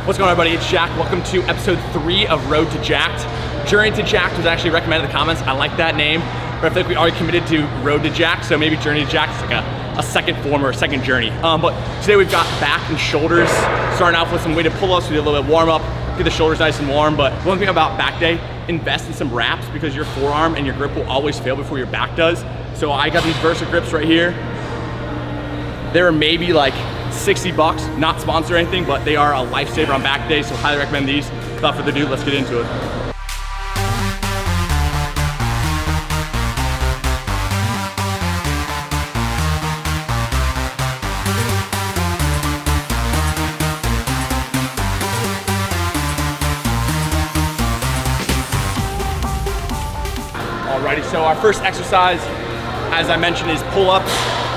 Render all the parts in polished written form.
What's going on, everybody? It's Jack. Welcome to episode 3 of Road to Jacked. Journey to Jacked was actually recommended in the comments. I like that name, but I feel like we already committed to Road to Jacked, so maybe Journey to Jacked is like a second form or a second journey. But today we've got back and shoulders. Starting off with some weighted pull-ups. We did a little bit of warm-up, get the shoulders nice and warm. But one thing about back day, invest in some wraps because your forearm and your grip will always fail before your back does. So I got these Versa grips right here. They're maybe like 60 bucks, not sponsored or anything, but they are a lifesaver on back day, so highly recommend these. Without further ado, let's get into it. Alrighty, so our first exercise, as I mentioned, is pull-ups.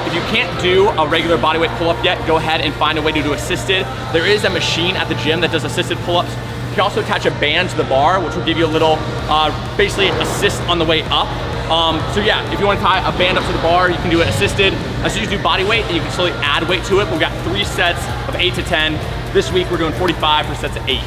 If you can't do a regular bodyweight pull-up yet, go ahead and find a way to do assisted. There is a machine at the gym that does assisted pull-ups. You can also attach a band to the bar, which will give you a little, basically assist on the way up. So yeah, if you want to tie a band up to the bar, you can do it assisted. As soon as you do body weight, you can slowly add weight to it. We've got 3 sets of 8 to 10. This week we're doing 45 for sets of 8.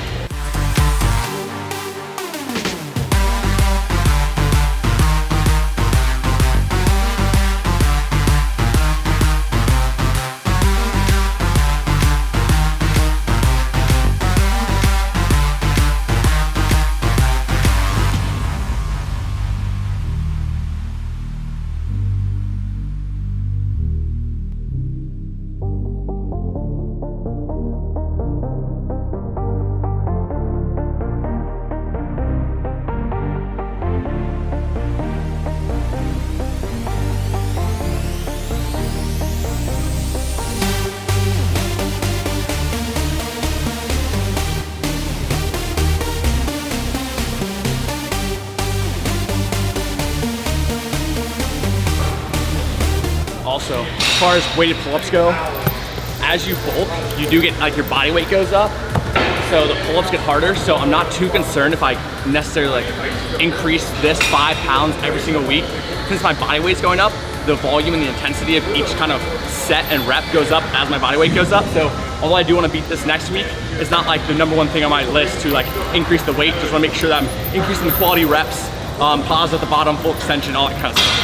Also, as far as weighted pull-ups go, as you bulk, you do get, like, your body weight goes up, so the pull-ups get harder. So I'm not too concerned if I necessarily increase this 5 pounds every single week. Since my body weight's going up, the volume and the intensity of each kind of set and rep goes up as my body weight goes up. So although I do want to beat this next week, it's not like the #1 thing on my list to increase the weight. Just want to make sure that I'm increasing the quality reps, pause at the bottom, full extension, all that kind of stuff.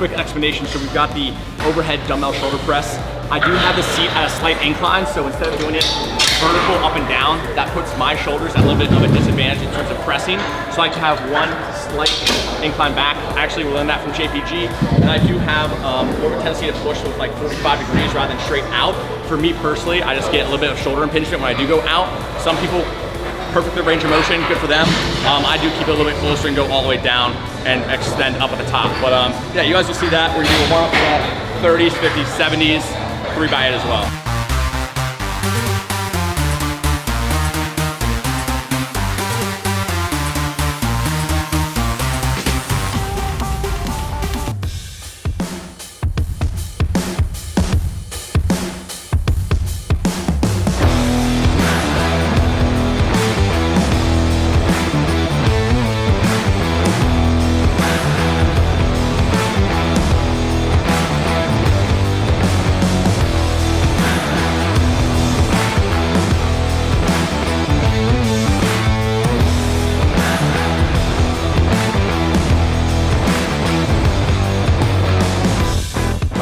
Quick explanation, so we've got the overhead dumbbell shoulder press. I do have the seat at a slight incline, so instead of doing it vertical up and down, that puts my shoulders at a little bit of a disadvantage in terms of pressing. So I like to have one slight incline back. I actually learned that from JPG, and I do have more of a tendency to push with 45 degrees rather than straight out. For me personally, I just get a little bit of shoulder impingement when I do go out. Some people, perfect with range of motion, good for them. I do keep it a little bit closer and go all the way down and extend up at the top. But yeah, you guys will see that. We're gonna do a warm-up set, 30s, 50s, 70s, 3x8 as well.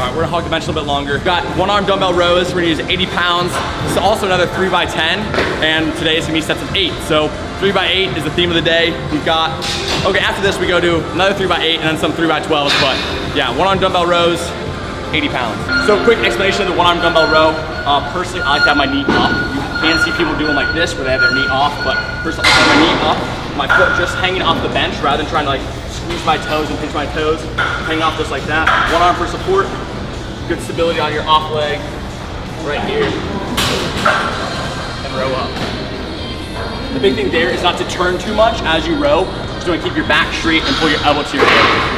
We're gonna hog the bench a little bit longer. We've got 1-arm dumbbell rows. We're gonna use 80 pounds. This is also another 3x10, and today is gonna be sets of 8. So 3x8 is the theme of the day. We've got, okay, after this we go to another 3x8 and then some 3x12s, but yeah, 1-arm dumbbell rows, 80 pounds. So quick explanation of the 1-arm dumbbell row. Personally, I like to have my knee up. You can see people doing like this where they have their knee off, but personally, I have my knee up, my foot just hanging off the bench rather than trying to squeeze my toes and pinch my toes, hanging off just like that. 1 arm for support. Good stability on your off leg, right here, and row up. The big thing there is not to turn too much as you row. Just want to keep your back straight and pull your elbow to your hip.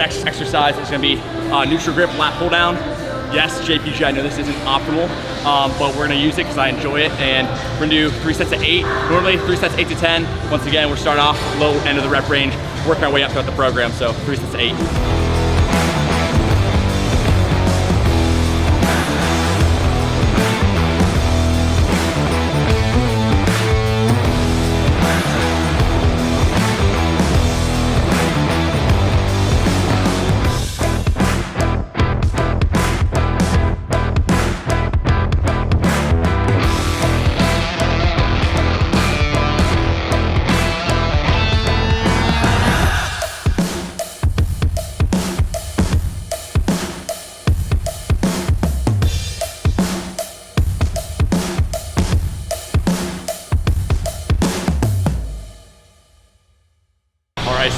next exercise is gonna be neutral grip lat pull down. Yes, JPG, I know this isn't optimal, but we're gonna use it because I enjoy it, and we're gonna do 3 sets of 8. Normally 3 sets 8 to 10. Once again, we're starting off low end of the rep range, working our way up throughout the program, so 3 sets of 8.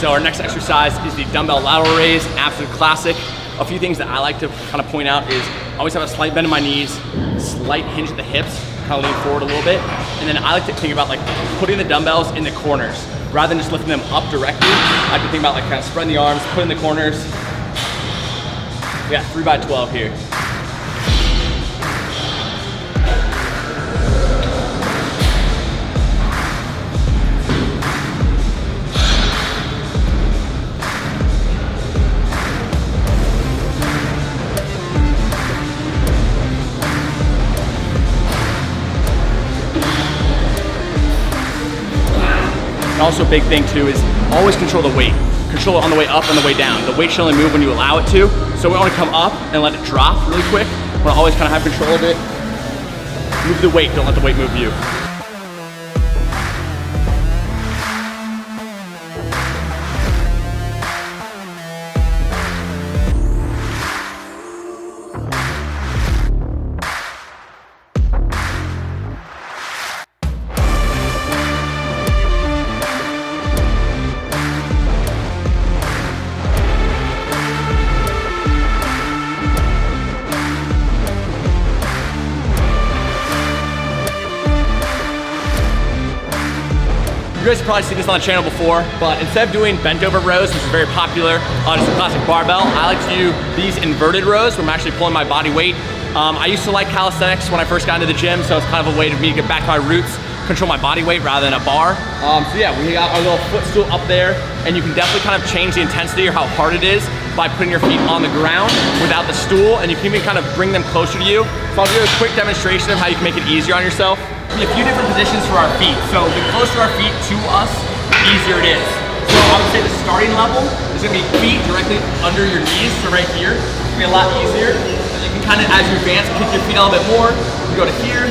So our next exercise is the dumbbell lateral raise, absolute classic. A few things that I like to kind of point out is I always have a slight bend in my knees, slight hinge at the hips, kind of lean forward a little bit. And then I like to think about like putting the dumbbells in the corners rather than just lifting them up directly. I like to think about like kind of spreading the arms, put in the corners. We got 3 by 12 here. And also a big thing too is always control the weight. Control it on the way up and the way down. The weight should only move when you allow it to. So we want to come up and let it drop really quick. We want to always kind of have control of it. Move the weight, don't let the weight move you. You guys have probably seen this on the channel before, but instead of doing bent over rows, which is very popular on just a classic barbell, I like to do these inverted rows where I'm actually pulling my body weight. I used to like calisthenics when I first got into the gym, so it's kind of a way for me to get back to my roots, control my body weight rather than a bar. So yeah, we got our little footstool up there, and you can definitely kind of change the intensity or how hard it is by putting your feet on the ground without the stool, and you can even kind of bring them closer to you. So I'll do a quick demonstration of how you can make it easier on yourself. A few different positions for our feet. So the closer our feet to us, the easier it is. So I would say the starting level is gonna be feet directly under your knees, so right here. It's gonna be a lot easier. And you can kind of, as you advance, kick your feet a little bit more. You go to here.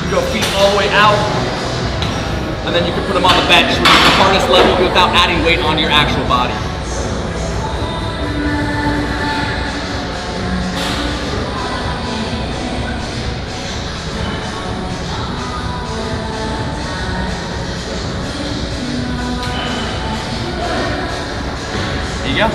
You go feet all the way out. And then you can put them on the bench, which is the hardest level without adding weight on your actual body. There you go.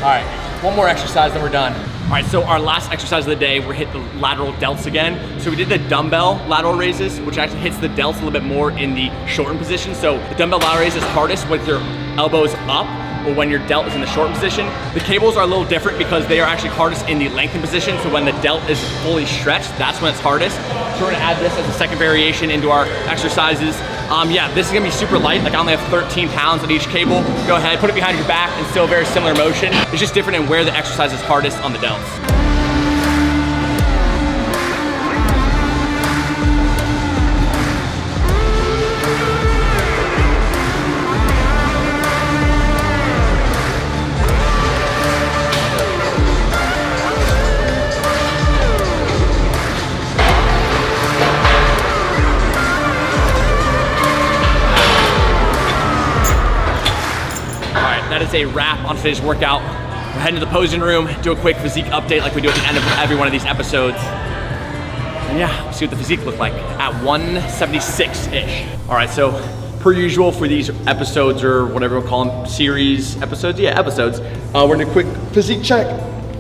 All right, one more exercise then we're done. All right, so our last exercise of the day, we're hit the lateral delts again. So we did the dumbbell lateral raises, which actually hits the delts a little bit more in the shortened position. So the dumbbell lateral raise is hardest with your elbows up or when your delt is in the shortened position. The cables are a little different because they are actually hardest in the lengthened position. So when the delt is fully stretched, that's when it's hardest. So we're gonna add this as a second variation into our exercises. Yeah, this is gonna be super light. Like I only have 13 pounds on each cable. Go ahead, put it behind your back and still very similar motion. It's just different in where the exercise is hardest on the delts. That is a wrap on today's workout. We're heading to the posing room, do a quick physique update like we do at the end of every one of these episodes. And yeah, we'll see what the physique looked like at 176-ish. All right, so per usual for these episodes, or whatever we'll call them, series episodes, yeah, episodes, we're gonna quick physique check.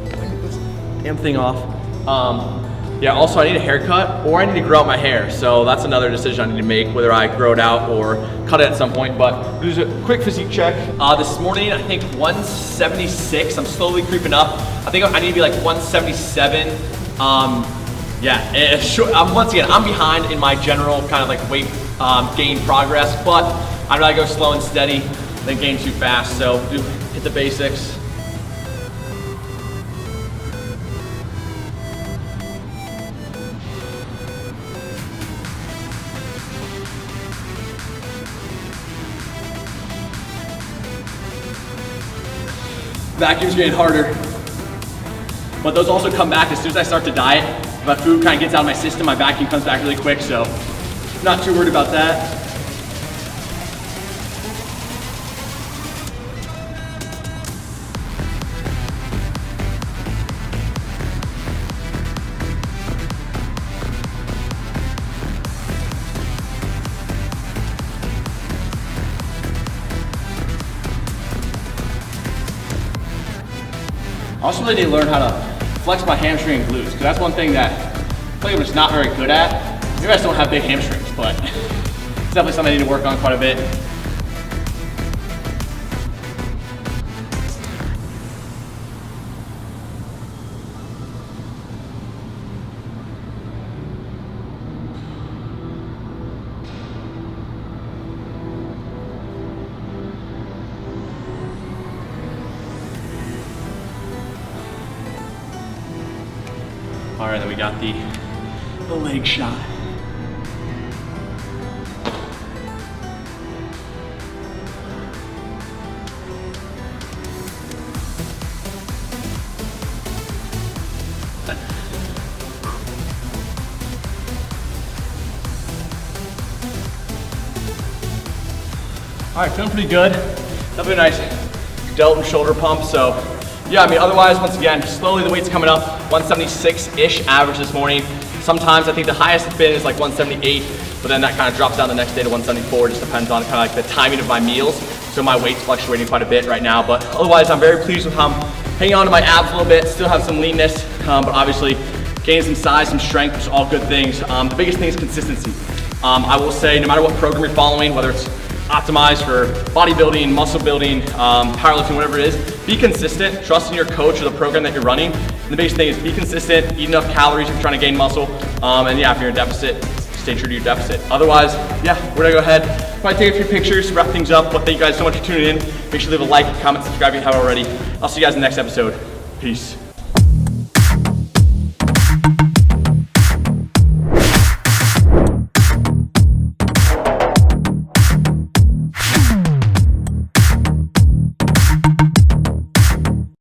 Get this damn thing off. Yeah, also I need a haircut or I need to grow out my hair. So that's another decision I need to make, whether I grow it out or cut it at some point. But there's a quick physique check. This morning, I think 176, I'm slowly creeping up. I think I need to be like 177. Yeah, once again, I'm behind in my general kind of like weight gain progress, but I'd rather go slow and steady than gain too fast. So hit the basics. Vacuum's getting harder, but those also come back as soon as I start to diet. If my food kind of gets out of my system, my vacuum comes back really quick, so not too worried about that. I also really need to learn how to flex my hamstring and glutes, because that's one thing that I feel like I'm just not very good at. Maybe I just don't have big hamstrings, but it's definitely something I need to work on quite a bit. All right, then we got the leg shot. All right, feeling pretty good. Definitely a nice delt and shoulder pump, so yeah, I mean, otherwise, once again, slowly the weight's coming up, 176-ish average this morning. Sometimes I think the highest it's been is like 178, but then that kind of drops down the next day to 174. Just depends on kind of like the timing of my meals. So my weight's fluctuating quite a bit right now, but otherwise I'm very pleased with how I'm hanging on to my abs a little bit, still have some leanness, but obviously gaining some size, some strength, which is all good things. The biggest thing is consistency. I will say, no matter what program you're following, whether it's optimized for bodybuilding, muscle building, powerlifting, whatever it is, be consistent, trust in your coach or the program that you're running. And the biggest thing is be consistent, eat enough calories if you're trying to gain muscle, and yeah, if you're in deficit, stay true to your deficit. Otherwise, yeah, we're gonna go ahead, probably take a few pictures, wrap things up, but thank you guys so much for tuning in. Make sure to leave a like, comment, subscribe if you haven't already. I'll see you guys in the next episode. Peace.